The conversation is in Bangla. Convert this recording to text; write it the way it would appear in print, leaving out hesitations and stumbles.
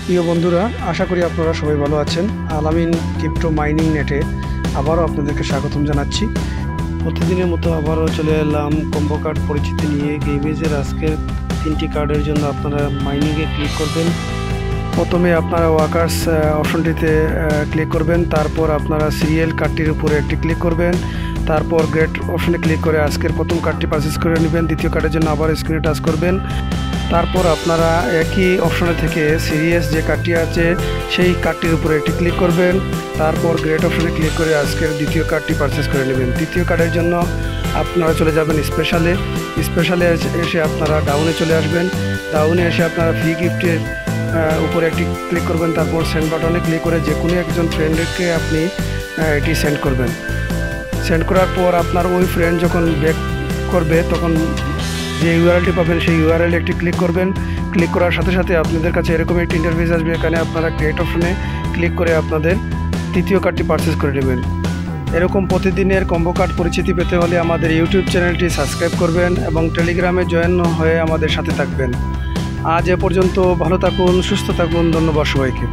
প্রিয় বন্ধুরা, আশা করি আপনারা সবাই ভালো আছেন। আলামিন ক্রিপ্টো মাইনিং নেটে আবারও আপনাদেরকে স্বাগতম জানাচ্ছি। প্রতিদিনের মতো আবারও চলে এলাম কম্বো কার্ড পরিচিতি নিয়ে। গেমিজের আজকের 3টি কার্ডের জন্য আপনারা মাইনিংয়ে ক্লিক করবেন। প্রথমে আপনারা ওয়ার্কার্স অপশনটিতে ক্লিক করবেন, তারপর আপনারা সিরিয়াল কার্ডটির উপরে একটি ক্লিক করবেন, তারপর গ্রেড অপশনে ক্লিক করে আজকের প্রথম কার্ডটি পারচেস করে নেবেন। দ্বিতীয় কার্ডের জন্য আবার স্ক্রিনে টাচ করবেন। তারপর আপনারা একই অপশনে থেকে সিরিয়াস যে কার্ডটি আছে সেই কার্ডটির উপরে একটি ক্লিক করবেন, তারপর গ্রেড অপশনে ক্লিক করে আজকের দ্বিতীয় কার্ডটি পারচেস করে নেবেন। তৃতীয় কার্ডের জন্য আপনারা চলে যাবেন স্পেশালে এসে আপনারা ডাউনে চলে আসবেন। ডাউনে এসে আপনারা ফ্রি গিফটের উপরে একটি ক্লিক করবেন, তারপর সেন্ড বাটনে ক্লিক করে যে কোনো একজন ফ্রেন্ডকে আপনি এটি সেন্ড করবেন। সেন্ড করার পর আপনার ওই ফ্রেন্ড যখন ব্যাক করবে তখন যে ইউআরএলটি পাবেন সেই ইউআরএল একটি ক্লিক করবেন। ক্লিক করার সাথে সাথে আপনাদের কাছে এরকম একটি ইন্টারফেস আসবে। এখানে আপনারা ক্রিয়েট অপশনে ক্লিক করে আপনাদের তৃতীয় কার্ডটি পারচেস করে নেবেন। এরকম প্রতিদিনের কম্বো কার্ড পরিচিতি পেতে হলে আমাদের ইউটিউব চ্যানেলটি সাবস্ক্রাইব করবেন এবং টেলিগ্রামে জয়েন হয়ে আমাদের সাথে থাকবেন। আজ এ পর্যন্ত, ভালো থাকুন, সুস্থ থাকুন, ধন্যবাদ সবাইকে।